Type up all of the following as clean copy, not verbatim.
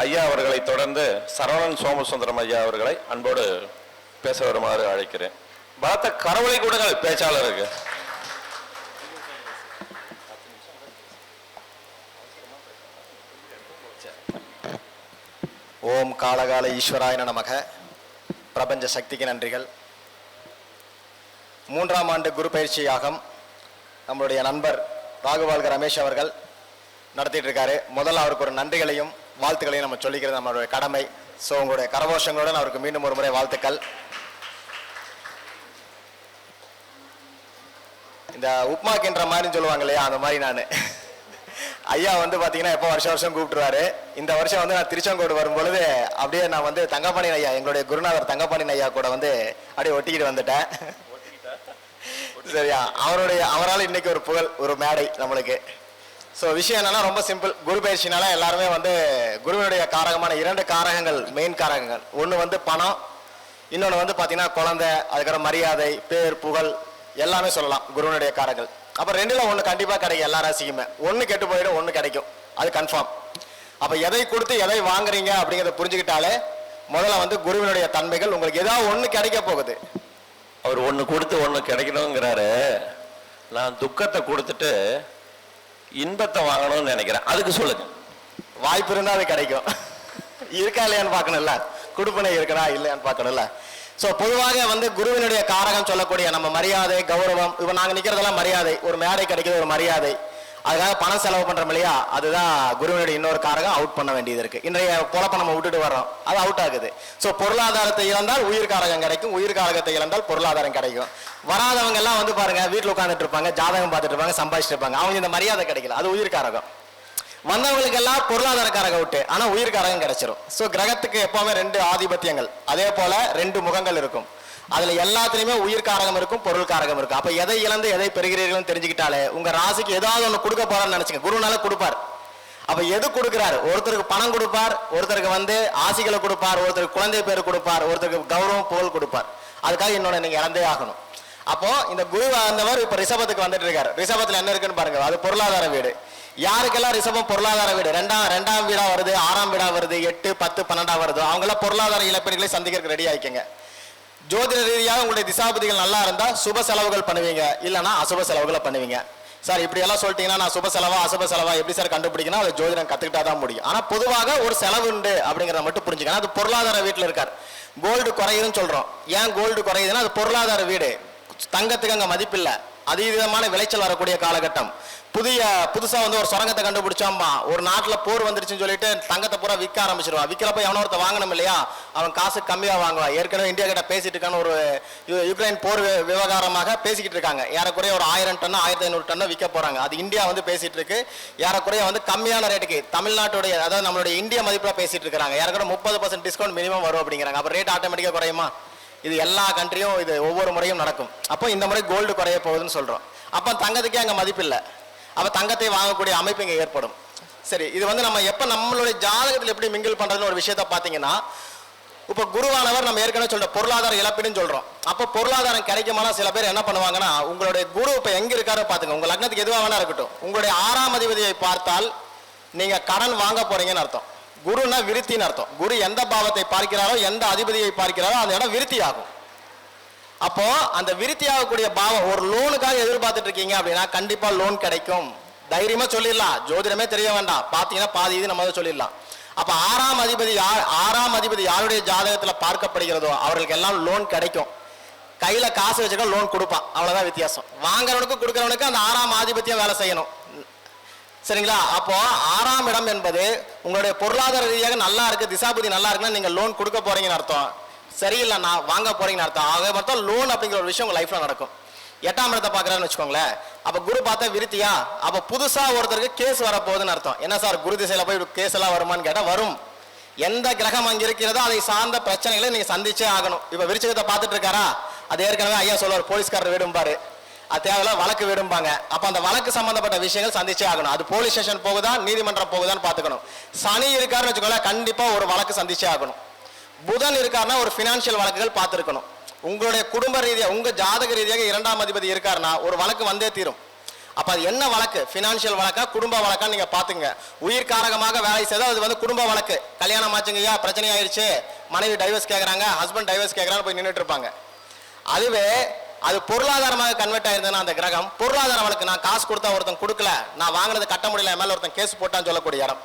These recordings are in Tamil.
ஐயா அவர்களை தொடர்ந்து சரவணன் சோமசுந்தரம் ஐயா அவர்களை அன்போடு பேச வருமாறு அழைக்கிறேன். பலத்த கரவொலி கூடுங்கள் பேச்சாளருக்கு. ஓம் காலகால ஈஸ்வராய நமக. பிரபஞ்ச சக்திக்கு நன்றிகள். 3ஆம் ஆண்டு குரு பயிற்சி யாகம் நம்மளுடைய நண்பர் ராகுவால்க ரமேஷ் அவர்கள் நடத்திட்டு இருக்காரு. முதல்ல அவருக்கு ஒரு நன்றிகளையும் வாழ்த்துக்களையும் நம்ம சொல்லிக்கிறது நம்மளுடைய கடமை. ஸோ உங்களுடைய கரகோஷங்களுடன் அவருக்கு மீண்டும் ஒரு முறை வாழ்த்துக்கள். இந்த உப்மாக்கின்ற மாதிரின்னு சொல்லுவாங்க இல்லையா, அந்த மாதிரி நான் ஐயா வந்து பார்த்தீங்கன்னா எப்போ வருஷம் கூப்பிட்டுருவாரு. இந்த வருஷம் வந்து நான் திருச்செங்கோடு வரும்பொழுது அப்படியே நான் வந்து தங்கப்பாண்டியன் ஐயா, எங்களுடைய குருநாதர் தங்கப்பாண்டியன் ஐயா கூட வந்து அப்படியே ஒட்டிக்கிட்டு வந்துட்டேன். சரியா, அவரால் இன்னைக்கு ஒரு புகழ், ஒரு மேடை நம்மளுக்கு. ஸோ விஷயம் என்னன்னா ரொம்ப சிம்பிள். குரு பயிற்சினால எல்லாருமே வந்து குருவினுடைய காரகமான 2 காரகங்கள், மெயின் காரகங்கள். ஒன்று வந்து பணம், இன்னொன்று வந்து பார்த்தீங்கன்னா குழந்தை, அதுக்கப்புறம் மரியாதை, பேர், புகழ் எல்லாமே சொல்லலாம் குருவினுடைய காரகங்கள். அப்போ 2ல் 1 கண்டிப்பாக கிடைக்கும். எல்லா ராசிக்குமே 1 கெட்டு போயிடும், 1 கிடைக்கும், அது கன்ஃபார்ம். அப்போ எதை கொடுத்து எதை வாங்குறீங்க அப்படிங்கிறத புரிஞ்சுக்கிட்டாலே முதல்ல வந்து குருவினுடைய தன்மைகள் உங்களுக்கு ஏதாவது 1 கிடைக்க போகுது. அவர் 1 கொடுத்து 1 கிடைக்கணுங்கிறாரு. நான் துக்கத்தை கொடுத்துட்டு இன்பத்தை வாங்கணும்னு நினைக்கிறேன். அதுக்கு சொல்லுங்க. வாய்ப்பு இருந்தால் அது கிடைக்கும். இருக்கா இல்லையான்னு பார்க்கணும்ல, கொடுப்பனை இருக்கா இல்லையான்னு பார்க்கணும்ல. ஸோ பொதுவாக வந்து குருவினுடைய காரகம் சொல்லக்கூடிய நம்ம மரியாதை, கௌரவம், இப்போ நாங்கள் நிற்கிறதெல்லாம் மரியாதை. ஒரு மேடை கிடைக்கிறது ஒரு மரியாதை. அதுக்காக பணம் செலவு பண்ணுறோம் இல்லையா, அதுதான் குருவினுடைய இன்னொரு காரகம். அவுட் பண்ண வேண்டியது இருக்கு. இன்றைய பொழப்பை நம்ம விட்டுட்டு வர்றோம், அது அவுட் ஆகுது. ஸோ பொருளாதாரத்தை இழந்தால் உயிர் காரகம் கிடைக்கும், உயிர் காரகத்தை இழந்தால் பொருளாதாரம் கிடைக்கும். வராதவங்க எல்லாம் வந்து பாருங்க, வீட்டில் உட்காந்துட்டு இருப்பாங்க, ஜாதகம் பார்த்துட்டு இருப்பாங்க, சம்பாதிச்சுட்டு இருப்பாங்க. அவங்க இந்த மரியாதை கிடைக்கல, அது உயிர் காரகம். வந்தவங்களுக்கு எல்லாம் பொருளாதார காரகம் விட்டு, ஆனால் உயிர் காரகம் கிடைச்சிரும். ஸோ கிரகத்துக்கு எப்பவுமே 2 ஆதிபத்தியங்கள், அதே போல 2 முகங்கள் இருக்கும். அதுல எல்லாத்துலயுமே உயிர் காரகம் இருக்கும், பொருள் காரகம் இருக்கும். அப்ப எதை இழந்து எதை பெறுகிறீர்கள் தெரிஞ்சுக்கிட்டாலே உங்க ராசிக்கு ஏதாவது ஒண்ணு கொடுக்க போறான்னு நினைச்சுங்க. குருனால கொடுப்பார். அப்ப எது கொடுக்கிறாரு? ஒருத்தருக்கு பணம் கொடுப்பார், ஒருத்தருக்கு வந்து ஆசிகளை கொடுப்பார், ஒருத்தருக்கு குழந்தை பேர் கொடுப்பார், ஒருத்தருக்கு கௌரவம், புகழ் கொடுப்பார். அதுக்காக இன்னொன்னு நீங்க இழந்தே ஆகணும். அப்போ இந்த குரு வந்தவர் இப்ப ரிஷபத்துக்கு வந்துட்டு இருக்காரு. ரிஷபத்துல என்ன இருக்குன்னு பாருங்க, அது பொருளாதார வீடு. யாருக்கெல்லாம் ரிஷபம் பொருளாதார வீடு ரெண்டாம் வீடா வருது, 6ஆம் வீடா வருது, 8, 10, 12 வருது, அவங்க எல்லாம் பொருளாதார இழப்பீடுகளை சந்திக்கிறதுக்கு ரெடி ஆயிக்கங்க. ஜோதிட ரீதியாக உங்களுடைய திசாபதிகள் நல்லா இருந்தா சுப செலவுகள் பண்ணுவீங்க, இல்லைன்னா அசுப செலவுகளை பண்ணுவீங்க. சார் இப்படி எல்லாம் சொல்லிட்டீங்கன்னா நான் சுப செலவா அசுப செலவா எப்படி சார் கண்டுபிடிக்கணும்? அதை ஜோதிடம் கத்துக்கிட்டா தான் முடியும். ஆனா பொதுவாக ஒரு செலவு உண்டு அப்படிங்கிறத மட்டும் புரிஞ்சுக்கணும். அது பொருளாதார வீட்டில் இருக்கார். கோல்டு குறையுதுன்னு சொல்றோம். ஏன் கோல்டு குறையுதுன்னா அது பொருளாதார வீடு. தங்கத்துக்கு அங்க மதிப்பில்லை, அதீதமான விளைச்சல் வரக்கூடிய காலகட்டம். புதுசா வந்து ஒரு சுரங்கத்தை கண்டுபிடிச்சோம்பா, ஒரு நாட்டுல போர் வந்துருச்சுன்னு சொல்லிட்டு தங்கத்தை பூரா விற்க ஆரம்பிச்சிருவான். விற்கிறப்ப எவனோ ஒருத்த வாங்கணும் இல்லையா, அவன் காசு கம்மியா வாங்குவான். ஏற்கனவே இந்தியா கிட்ட பேசிட்டு இருக்கான்னு ஒரு யுக்ரைன் போர் விவகாரமாக பேசிக்கிட்டு இருக்காங்க. ஏறக்குறைய ஒரு 1000 டன் 1500 டன் விற்க போறாங்க. அது இந்தியா வந்து பேசிட்டு இருக்கு. ஏறக்குறைய வந்து கம்மியான ரேட்டுக்கு தமிழ்நாட்டுடைய, அதாவது நம்மளுடைய இந்திய மதிப்புல பேசிட்டு இருக்காங்க. ஏறக்குறைய 30% டிஸ்கவுண்ட் மினிமம் வரும் அப்படிங்கிறாங்க. அப்ப ரேட் ஆட்டோமேட்டிக்கா குறையுமா? இது எல்லா கண்ட்ரியும் இது ஒவ்வொரு முறையும் நடக்கும். அப்போ இந்த முறை கோல்டு குறைய போகுதுன்னு சொல்றோம். அப்ப தங்கத்துக்கே அங்க மதிப்பில்லை. அப்ப தங்கத்தை வாங்கக்கூடிய அமைப்பு இங்க ஏற்படும். சரி, இது வந்து நம்ம எப்ப நம்மளுடைய ஜாதகத்தில் எப்படி மிங்கிள் பண்றதுன்னு ஒரு விஷயத்த பாத்தீங்கன்னா, இப்ப குருவானவர் நம்ம ஏற்கனவே சொல்ற பொருளாதார இழப்பீடுன்னு சொல்றோம். அப்ப பொருளாதாரம் கிடைக்குமானா சில பேர் என்ன பண்ணுவாங்கன்னா, உங்களுடைய குரு இப்ப எங்க இருக்காரு பாத்துங்க. உங்க லக்னத்துக்கு எதுவா வேணா இருக்கட்டும், உங்களுடைய 6ஆம் அதிபதியை பார்த்தால் நீங்க கடன் வாங்க போறீங்கன்னு அர்த்தம். குருன்னா விருத்தின்னு அர்த்தம். குரு எந்த பாவத்தை பார்க்கிறாரோ, எந்த அதிபதியை பார்க்கிறாரோ அந்த இடம் விருத்தி ஆகும். அப்போ அந்த விருத்தி ஆகக்கூடிய பாவம், ஒரு லோனுக்காக எதிர்பார்த்துட்டு இருக்கீங்க அப்படின்னா கண்டிப்பா லோன் கிடைக்கும். தைரியமா சொல்லிடலாம், ஜோதிடமே தெரிய வேண்டாம். பாத்தீங்கன்னா பாதி இது நம்ம சொல்லிடலாம். அப்ப 6ஆம் அதிபதி யாருடைய ஜாதகத்துல பார்க்கப்படுகிறதோ அவர்களுக்கு எல்லாம் லோன் கிடைக்கும். கையில காசு வச்சுக்க லோன் கொடுப்பான், அவ்வளவுதான் வித்தியாசம். வாங்குறவனுக்கு கொடுக்கறவனுக்கு அந்த 6ஆம் ஆதிபத்தியம் வேலை செய்யணும். சரிங்களா? அப்போ 6ஆம் இடம் என்பது உங்களுடைய பொருளாதார ரீதியாக நல்லா இருக்கு, திசாபுதி நல்லா இருக்குன்னா நீங்க லோன் கொடுக்க போறீங்கன்னு அர்த்தம். சரியில்லை நான் வாங்க போறீங்கன்னு அர்த்தம். ஆக மொத்தம் லோன் அப்படிங்கிற ஒரு விஷயம் உங்க லைஃப்ல நடக்கும். 8ஆம் இடத்தை பாக்குறாருன்னு வச்சுக்கோங்களேன். அப்ப குரு பார்த்தா விருத்தியா, அப்ப புதுசா ஒருத்தருக்கு கேஸ் வரப்போகுதுன்னு அர்த்தம். என்ன சார் குரு திசையில போய் கேஸ் எல்லாம் வருமானு கேட்டா வரும். எந்த கிரகம் அங்க இருக்கிறதோ அதை சார்ந்த பிரச்சனைகளை நீங்க சந்திச்சே ஆகணும். இப்ப விருச்சிகத்தை பார்த்துட்டு இருக்காரா, அது ஏற்கனவே ஐயா சொல்லுவார், போலீஸ்காரர் வீடும்பாரு, அது தேவையில்ல வழக்கு வீடும்பாங்க. அப்ப அந்த வழக்கு சம்பந்தப்பட்ட விஷயங்கள் சந்திச்சே ஆகணும். அது போலீஸ் ஸ்டேஷன் போகுதா நீதிமன்றம் போகுதான்னு பாத்துக்கணும். சனி இருக்காருன்னு வச்சுக்கோங்களேன், கண்டிப்பா ஒரு வழக்கு சந்திச்சே ஆகணும். புதன் இருக்காருன்னா ஒரு பினான்சியல் வழக்குகள் பார்த்துருக்கணும். உங்களுடைய குடும்ப ரீதியாக உங்க ஜாதக ரீதியாக 2ஆம் அதிபதி இருக்காருன்னா ஒரு வழக்கு வந்தே தீரும். அப்ப அது என்ன வழக்கு? பினான்சியல் வழக்கா, குடும்ப வழக்கா? நீங்க பாத்துங்க. உயிர் காரகமாக வேலை செய்தால் அது வந்து குடும்ப வழக்கு. கல்யாணம் ஆச்சுங்கய்யா, பிரச்சனை ஆயிடுச்சு, மனைவி டைவர்ஸ் கேட்கறாங்க, ஹஸ்பண்ட் டைவர்ஸ் கேட்கறான்னு போய் நின்றுட்டு இருப்பாங்க. அதுவே அது பொருளாதாரமாக கன்வெர்ட் ஆயிருந்ததுன்னா அந்த கிரகம் பொருளாதார வழக்கு. நான் காசு கொடுத்தா ஒருத்தன் கொடுக்கல, நான் வாங்கினது கட்ட முடியல, என் மேல ஒருத்தன் கேஸ் போட்டான்னு சொல்லக்கூடிய இடம்.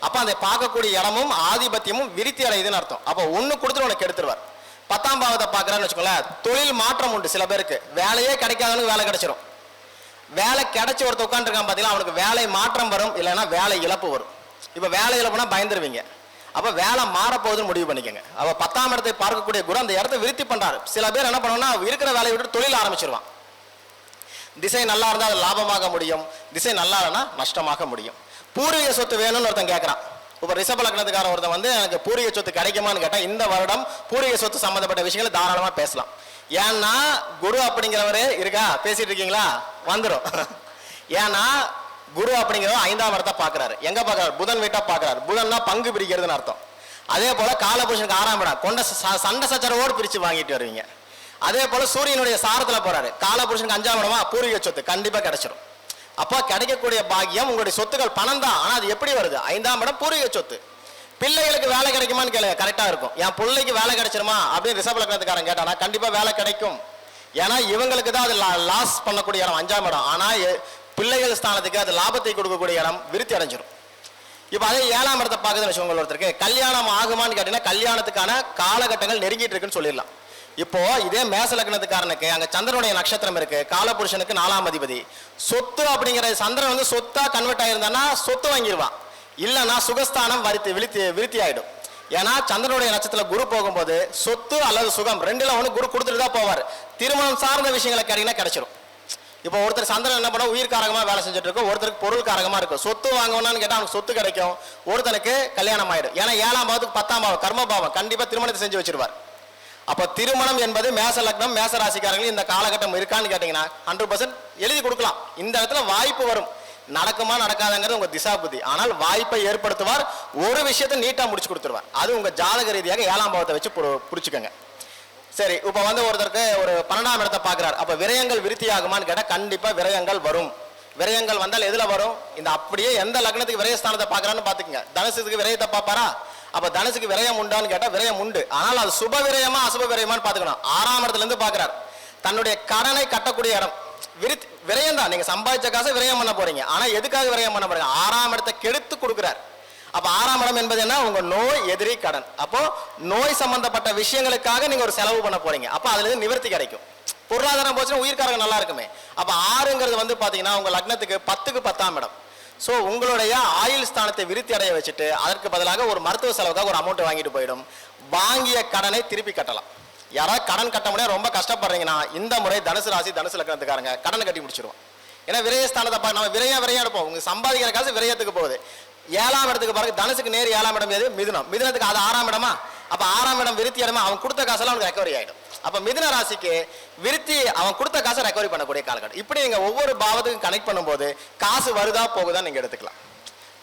அப்ப அதை பார்க்கக்கூடிய இடமும் ஆதிபத்தியமும் விருத்தி அடையுதுன்னு அர்த்தம். அப்ப ஒண்ணு கொடுத்துட்டு உனக்கு எடுத்துருவார். 10ஆம் பாவத்தை பார்க்கறான்னு வச்சுக்கோங்களேன், தொழில் மாற்றம் உண்டு. சில பேருக்கு வேலையே கிடைக்காதவனுக்கு வேலை கிடைச்சிடும். வேலை கிடைச்சி ஒருத்த உட்காந்துருக்கான் பார்த்தீங்களா, அவனுக்கு வேலை மாற்றம் வரும், இல்லைன்னா வேலை இழப்பு வரும். இப்போ வேலை இழப்புனா பயந்துருவீங்க. அப்போ வேலை மாறப்போகுதுன்னு முடிவு பண்ணிக்கோங்க. அப்போ 10ஆம் இடத்தை பார்க்கக்கூடிய குரு அந்த இடத்தை விருத்தி பண்றாரு. சில பேர் என்ன பண்ணுவோம்னா இருக்கிற வேலையை விட்டு தொழில் ஆரம்பிச்சிருவான். திசை நல்லா இருந்தால் அது லாபமாக முடியும், திசை நல்லா இல்லைன்னா நஷ்டமாக முடியும். பூர்வீக சொத்து வேணும்னு ஒருத்தன் கேட்கறான். இப்போ ரிஷப லக்னத்துக்கார ஒருத்தன் வந்து எனக்கு பூர்வீக சொத்து கிடைக்குமான்னு கேட்டால் இந்த வருடம் பூர்வீக சொத்து சம்பந்தப்பட்ட விஷயங்களை தாராளமாக பேசலாம். ஏன்னா குரு அப்படிங்கிறவரே இருக்கா, பேசிட்டு இருக்கீங்களா, வந்துடும். ஏன்னா குரு அப்படிங்கிறவர் 5ஆம் இடத்தை பார்க்கிறாரு. எங்க பார்க்கறாரு? புதன் வீட்டா பார்க்கிறாரு. புதன்னா பங்கு பிரிக்கிறதுன்னு அர்த்தம். அதே போல காலபுருஷனுக்கு 6ஆம் இடம், கொண்ட சண்டை சச்சரவோடு பிரிச்சு வாங்கிட்டு வருவீங்க. அதே போல சூரியனுடைய சாரத்துல போறாரு. காலபுருஷனுக்கு 5ஆம் இடமா பூர்வீக சொத்து கண்டிப்பா கிடைச்சிடும். அப்போ கிடைக்கக்கூடிய பாக்கியம் உங்களுடைய சொத்துக்கள் பணம் தான். ஆனா அது எப்படி வருது? 5ஆம் இடம் பூர்வீக சொத்து. பிள்ளைகளுக்கு வேலை கிடைக்குமான்னு கேளுங்க, கரெக்டா இருக்கும். என் பிள்ளைக்கு வேலை கிடைச்சிருமா அப்படின்னு ரிஷப லக்னத்துக்காரன் கேட்டானா கண்டிப்பா வேலை கிடைக்கும். ஏன்னா இவங்களுக்கு தான் அது லாஸ் பண்ணக்கூடிய இடம் 5ஆம் இடம். ஆனா பிள்ளைகள் ஸ்தானத்துக்கு அது லாபத்தை கொடுக்கக்கூடிய இடம் விருத்தி அடைஞ்சிடும். இப்போ அதே 7ஆம் இடத்தை பார்க்குதுன்னு வச்சுக்கோங்க. ஒருத்தருக்கு கல்யாணம் ஆகுமான்னு கேட்டீங்கன்னா கல்யாணத்துக்கான காலகட்டங்கள் நெருங்கிட்டு இருக்குன்னு சொல்லிடலாம். இப்போ இதே மேச லக்னத்துக்காரனுக்கு அங்க சந்திரனுடைய நட்சத்திரம் இருக்கு, காலபுருஷனுக்கு 4ஆம் அதிபதி. சொத்து அப்படிங்கிற சந்திரன் வந்து சொத்தா கன்வெர்ட் ஆயிருந்தானா சொத்து வாங்கிடுவான், இல்லைன்னா சுகஸ்தானம் விருத்தி ஆயிடும். ஏன்னா சந்திரனுடைய நட்சத்திரத்துல குரு போகும்போது சொத்து அல்லது சுகம் ரெண்டுல ஒன்று குரு கொடுத்துட்டு தான் போவார். திருமணம் சார்ந்த விஷயங்களை கேட்டீங்கன்னா கிடைச்சிடும். இப்போ ஒருத்தர் சந்திரன் என்ன பண்ண உயிர் காரகமா வேலை செஞ்சுட்டு இருக்கும், ஒருத்தருக்கு பொருள் காரகமா இருக்கும். சொத்து வாங்கணும்னு கேட்டா அவனுக்கு சொத்து கிடைக்கும், ஒருத்தனுக்கு கல்யாணம் ஆயிடும். ஏன்னா 7ஆம் பாவத்துக்கு 10ஆம் பாவம் கர்ம பாவம், கண்டிப்பா திருமணத்தை செஞ்சு வச்சிருவார். அப்போ திருமணம் என்பது மேச லக்னம் மேச ராசிக்காரங்களுக்கு இந்த காலகட்டம் இருக்கான்னு கேட்டீங்கன்னா 100% எழுதி கொடுக்கலாம். இந்த இடத்துல வாய்ப்பு வரும். நடக்குமா நடக்காதங்கிறது உங்க திசா புத்தி. ஆனால் வாய்ப்பை ஏற்படுத்துவார். ஒரு விஷயத்தை நீட்டா முடிச்சு கொடுத்துருவார். அது உங்க ஜாதக ரீதியாக 7ஆம் பாவத்தை வச்சு புடிச்சுக்கோங்க. சரி, இப்போ வந்து ஒருத்தருக்கு ஒரு 12ஆம் இடத்தை பார்க்கிறார். அப்ப விரயங்கள் விருத்தி ஆகுமான்னு கேட்டால் கண்டிப்பா விரயங்கள் வரும். விரயங்கள் வந்தால் எதுல வரும்? இந்த அப்படியே எந்த லக்னத்துக்கு விரயஸ்தானத்தை பார்க்கறான்னு பாத்துக்கங்க. தனுசுக்கு விரயத்தை பார்ப்பாரா? அப்ப தனுசுக்கு விரயம் உண்டான்னு கேட்டா விரயம் உண்டு. ஆனால் அது சுப விரயமா அசுப விரயமான்னு பாத்துக்கணும். 6ஆம் இடத்துல இருந்து பார்க்கிறார். தன்னுடைய கடனை கட்டக்கூடிய இடம் விரயம் தான். நீங்க சம்பாதிச்ச காசை விரயம் பண்ண போறீங்க. ஆனா எதுக்காக விரயம் பண்ண போறீங்க? 6ஆம் இடத்தை கெடுத்து கொடுக்கிறார். அப்ப 6ஆம் இடம் என்பது என்ன? உங்க நோய் எதிரி கடன். அப்போ நோய் சம்பந்தப்பட்ட விஷயங்களுக்காக நீங்க ஒரு செலவு பண்ண போறீங்க. அப்ப அதுல இருந்து நிவர்த்தி கிடைக்கும். பொருளாதாரம் போச்சுன்னா உயிர்காரங்க நல்லா இருக்குமே. அப்ப 6ங்கிறது வந்து பாத்தீங்கன்னா உங்க லக்னத்துக்கு 10க்கு 10ஆம் இடம். ஸோ உங்களுடைய ஆயுள் ஸ்தானத்தை விருத்தி அடைய வச்சுட்டு அதற்கு பதிலாக ஒரு மருத்துவ செலவுக்காக ஒரு அமௌண்ட் வாங்கிட்டு போயிடும். வாங்கிய கடனை திருப்பி கட்டலாம். யாராவது கடன் கட்ட முடியாது ரொம்ப கஷ்டப்படுறீங்கன்னா இந்த முறை தனுசு ராசி தனுசு லக்னத்துக்காரங்க கடனை கட்டி முடிச்சிருவோம். ஏன்னா விரயஸ்தானத்தை நம்ம விரயம் எடுப்போம். உங்க சம்பாதிக்கிற காசு விரயத்துக்கு போகுது. 7ஆம் இடத்துக்கு பாருங்க, தனுசுக்கு நேர் 7ஆம் இடம் எது? மிதுனம். மிதுனத்துக்கு அது 6ஆம் இடமா? அப்ப 6ஆம் இடம் விருத்தி இடமா? அவன் கொடுத்த காசெல்லாம் அவனுக்கு ரெக்கவரி ஆயிடும். அப்ப மிதுன ராசிக்கு விருத்தி அவன் கொடுத்த காசை ரெக்கவரி பண்ணக்கூடிய காலகட்டம். இப்படி நீங்க ஒவ்வொரு பாவத்துக்கும் கனெக்ட் பண்ணும்போது காசு வருதா போகுதா நீங்க எடுத்துக்கலாம்.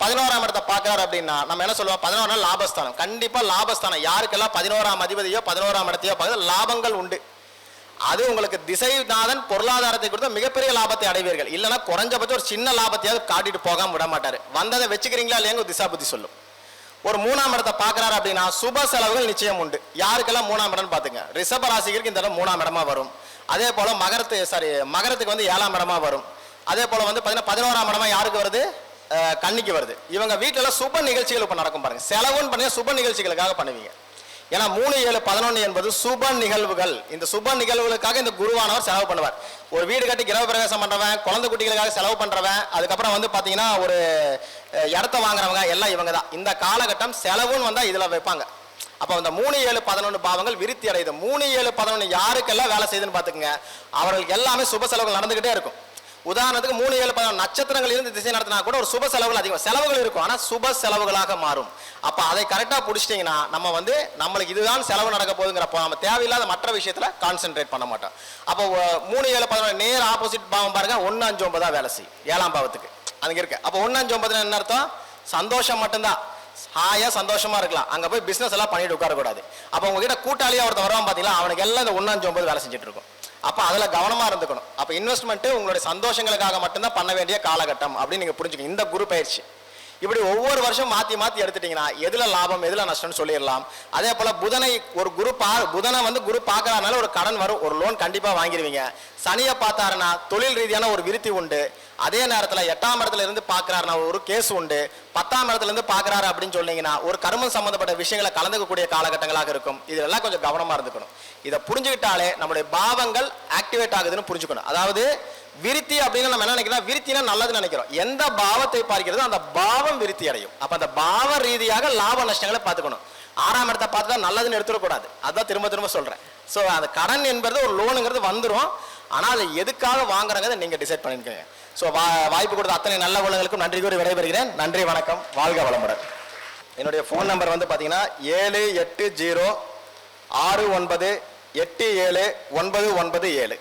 11ஆம் இடத்தை பார்க்கறாரு அப்படின்னா நம்ம என்ன சொல்லுவோம்? 11 லாபஸ்தானம். கண்டிப்பா லாபஸ்தானம். யாருக்கெல்லாம் 11ஆம் அதிபதியோ 11ஆம் இடத்தையோ பார்க்க லாபங்கள் உண்டு. அது உங்களுக்கு திசைநாதன் பொருளாதாரத்தை கொடுத்த மிகப்பெரிய லாபத்தை அடைவீர்கள். இல்லைன்னா குறைஞ்சபட்சம் ஒரு சின்ன லாபத்தையாவது காட்டிட்டு போகாம விட மாட்டாரு. வந்ததை வச்சுக்கிறீங்களா இல்லையா திசா புத்தி சொல்லும். ஒரு 3ஆம் இடத்தை பார்க்கறாரு அப்படின்னா சுப செலவுகள் நிச்சயம் உண்டு. யாருக்கெல்லாம் 3ஆம் இடம் பாத்துங்க. ரிஷப ராசிக்கு இந்த இடம் 3ஆம் இடமா வரும். அதே போல மகரத்துக்கு வந்து 7ஆம் இடமா வரும். அதே போல வந்து 11ஆம் இடமா யாருக்கு வருது? கன்னிக்கு வருது. இவங்க வீட்டுல சுப நிகழ்ச்சிகள் இப்ப நடக்கும் பாருங்க. செலவுன்னு பண்ணி சுப நிகழ்ச்சிகளுக்காக பண்ணுவீங்க. ஏன்னா 3, 7, 11 என்பது சுப நிகழ்வுகள். இந்த சுப நிகழ்வுகளுக்காக இந்த குருவானவர் செலவு பண்ணுவார். ஒரு வீடு கட்டி கிரக பிரவேசம் பண்றவன், குழந்தை குட்டிகளுக்காக செலவு பண்றவன், அதுக்கப்புறம் வந்து பாத்தீங்கன்னா ஒரு இடத்த வாங்குறவங்க எல்லாம் இவங்க தான். இந்த காலகட்டம் செலவுன்னு வந்தா இதுல வைப்பாங்க. அப்ப இந்த 3, 7, 11 பாவங்கள் விருத்தி அடையுது. 3, 7, 11 யாருக்கெல்லாம் வேலை செய்யுதுன்னு பாத்துக்கங்க. அவர்களுக்கு எல்லாமே சுப செலவுகள் நடந்துகிட்டே இருக்கும். உதாரணத்துக்கு 3, 7, 11 நட்சத்திரங்கள் இருந்து திசை நடத்தினா கூட ஒரு சுப செலவுகள் அதிகம் செலவுகள் இருக்கும். ஆனா சுப செலவுகளாக மாறும். அப்ப அதை கரெக்டா புடிச்சிட்டீங்கன்னா நம்ம வந்து நம்மளுக்கு இதுதான் செலவு நடக்க போகுதுங்கிறப்போ நம்ம தேவையில்லாத மற்ற விஷயத்துல கான்சென்ட்ரேட் பண்ண மாட்டோம். அப்போ 3, 7, 11 நேர் ஆப்போசிட் பாவம் பாருங்க. 1, 5, 9 வேலை செய்யும் 7ஆம் பாவத்துக்கு அங்க இருக்கு. அப்போ 1, 5, 9 என்ன அர்த்தம்? சந்தோஷம் மட்டும்தான். ஹாயா சந்தோஷமா இருக்கலாம். அங்க போய் பிசினஸ் எல்லாம் பண்ணிட்டு உட்காரக்கூடாது. அப்போ உங்ககிட்ட கூட்டாளியா ஒருத்தர் வருவான் பாத்தீங்களா, அவனுக்கு எல்லாம் இந்த 1, 5, 9 வேலை செஞ்சுட்டு இருக்கும். அப்போ அதில் கவனமாக இருந்துக்கணும். அப்போ இன்வெஸ்ட்மெண்ட்டு உங்களுடைய சந்தோஷங்களுக்காக மட்டும்தான் பண்ண வேண்டிய காலகட்டம் அப்படின்னு நீங்கள் புரிஞ்சுக்கணும். இந்த குரு பயிற்சி இப்படி ஒவ்வொரு வருஷம் மாற்றி மாற்றி எடுத்துட்டீங்கன்னா எதில் லாபம் எதில் நஷ்டம்னு சொல்லிடலாம். அதே போல் புதனை ஒரு புதனை வந்து குரு பார்க்கறதுனால ஒரு கடன் வரும், ஒரு லோன் கண்டிப்பாக வாங்கிடுவீங்க. சனியை பார்த்தாருன்னா தொழில் ரீதியான ஒரு விருத்தி உண்டு. அதே நேரத்தில் 8ஆம் இடத்துல இருந்து பார்க்குறாருன்னா ஒரு கேஸ் உண்டு. 10ஆம் இடத்துல இருந்து பார்க்குறாரு அப்படின்னு சொன்னீங்கன்னா ஒரு கர்மம் சம்மந்தப்பட்ட விஷயங்களை கலந்துக்கக்கூடிய காலகட்டங்களாக இருக்கும். இதெல்லாம் கொஞ்சம் கவனமாக இருந்துக்கணும். இதை புரிஞ்சுக்கிட்டாலே நம்மளுடைய பாவங்கள் ஆக்டிவேட் ஆகுதுன்னு புரிஞ்சுக்கணும். அதாவது விருத்தி அப்படின்னு நம்ம என்ன நினைக்கிறோம், விருத்தினா நல்லதுன்னு நினைக்கிறோம். எந்த பாவத்தை பார்க்கிறதோ அந்த பாவம் விருத்தி அடையும். அப்போ அந்த பாவ ரீதியாக லாப நஷ்டங்களை பார்த்துக்கணும். 6ஆம் இடத்தை பார்த்து தான் நல்லதுன்னு எடுத்துடக்கூடாது. அதான் திரும்ப திரும்ப சொல்கிறேன். ஸோ அந்த கடன் என்பது ஒரு லோனுங்கிறது வந்துடும். ஆனால் அதை எதுக்காக வாங்குறங்கிறத நீங்கள் டிசைட் பண்ணிக்கோங்க. ஸோ வாய்ப்பு கொடுத்த அத்தனை நல்ல உள்ளங்களுக்கும் நன்றி கூறி விடைபெறுகிறேன். நன்றி, வணக்கம், வாழ்க வளமுடன். என்னுடைய ஃபோன் நம்பர் வந்து பார்த்தீங்கன்னா 7806987997.